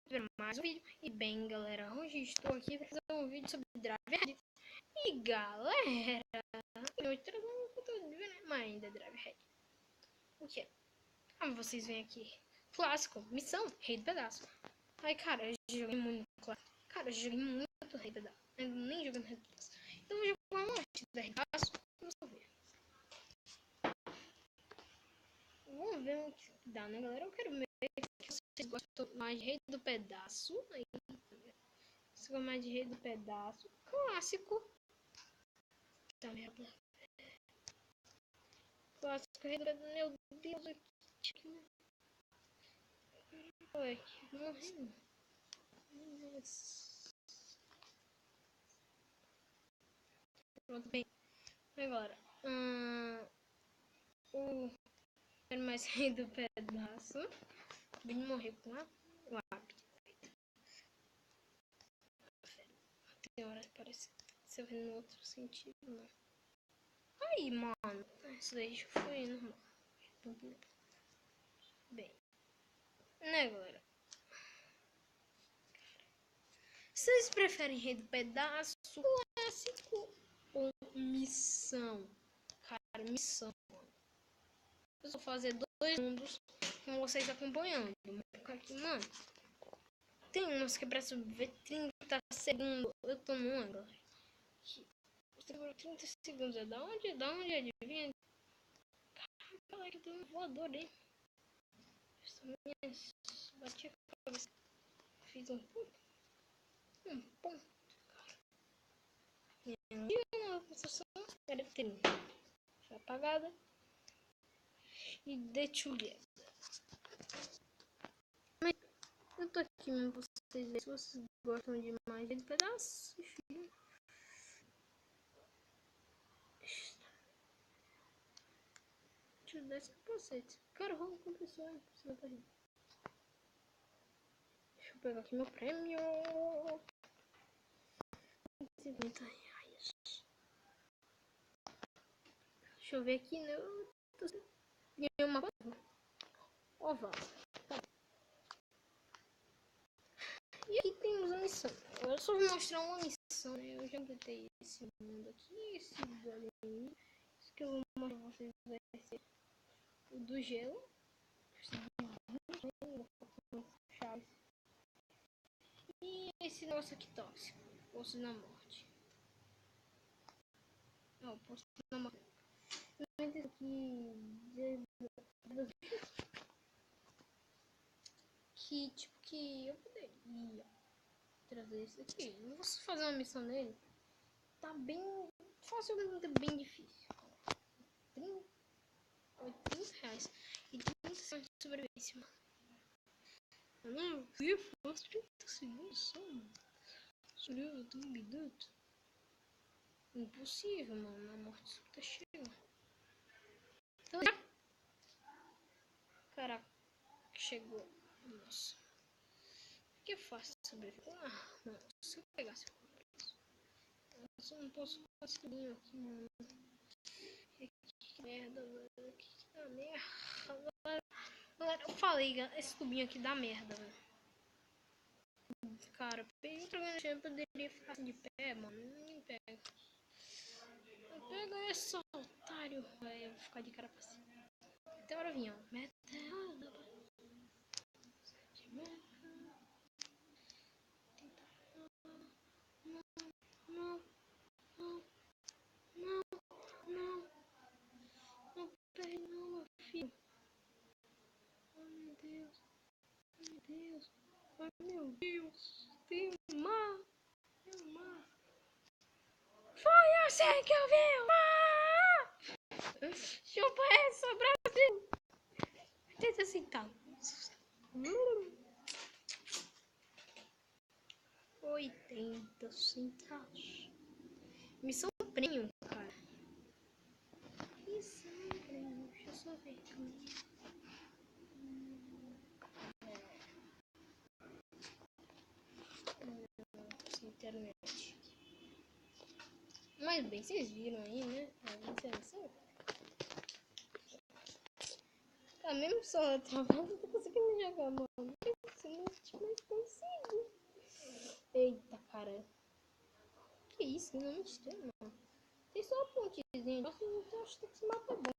ver mais um vídeo. E bem, galera, hoje estou aqui para fazer um vídeo sobre Drive. E galera, eu trago um conteúdo de ainda Drive. O que é? Vocês veem aqui, clássico, missão, Rei do Pedaço. Ai, cara, eu joguei muito clássico. Cara, eu joguei muito Rei do Pedaço. Eu nem joguei no Rei do Pedaço. Então eu vou jogar uma partida do Rei do Pedaço. Vamos ver. Vamos ver o que dá, né, galera? Eu quero ver que vocês gostam mais de Rei do Pedaço. Aí, vocês gostam mais de Rei do Pedaço. Clássico. Tá merda. Clássico, Rei do Pedaço. Meu Deus, aqui. Oi, morrendo. Pronto, bem. Agora, o quero mais Rei do Pedaço. Vim morrer com o hábito. Tem hora que parece se eu ver no outro sentido, não. Aí, mano. Isso daí já foi normal. Bem. Né, galera? Vocês preferem Rei do Pedaço clássico ou missão? Cara, missão. Eu vou fazer 2 mundos com vocês acompanhando. Aqui, mano. Tem umas que precisam ver 30 segundos. Eu tô numa, galera. 30 segundos é da onde? Da onde adivinha? Caraca, galera, tem um voador aí. Bati a cabeça. Fiz um ponto. Um ponto. Minha construção era 30. Foi apagada. E detulhada. Mas eu tô aqui mesmo pra vocês verem se vocês gostam de mais de pedaços. Deixa eu dar esse capacete. Cara, vamos com a pessoa. Deixa eu pegar aqui meu prêmio. 50 reais. Deixa eu ver aqui, né? Ganhei uma coisa. Oval. Tá. E aqui temos a missão. Eu só vou mostrar uma missão, né? Eu já botei esse mundo aqui, esse ali. Isso que eu vou mostrar pra vocês vai ser o do gelo. E esse nosso aqui tóxico. Poço na morte. Não, poço na morte. Esse aqui. Que tipo que eu poderia trazer esse aqui. Eu vou fazer uma missão nele. Tá bem fácil, bem difícil. 30 reais e 30 segundos de sobrevivência, mano. Eu não vi, fosse 30 segundos só, mano. Sobreviveu um minuto. Impossível, mano. A morte só tá chegando. Então, caraca, chegou. Nossa. Que é fácil sobreviver. Ah, mano. Se eu pegasse. Eu só não posso conseguir aqui, mano. Que merda, mano. Que merda. Galera, eu falei, esse tubinho aqui dá merda, velho. Cara, peguei pra ganhar, poderia ficar de pé, mano. Ninguém pega. Pega esse otário. Aí eu vou ficar de cara pra cima. Até hora vinha, ó. Meteoro. Não. Não pega não, meu filho. Oh, meu Deus. Meu Deus. Oh, meu Deus. Tem um mar. Tem um mar. Foi assim que eu vi. Chupa essa, Brasil. 80 centavos. 80 centavos. Missão premium, cara. Missão premium. Deixa eu só ver aqui. Internet. Mas bem, vocês viram aí, né? A missão. Tá mesmo só travando, não tô conseguindo jogar, mano. Isso não é mais cara. Que isso? Não me estranho, mano. Tem só uma pontezinha. Nossa, eu acho que se mata bom.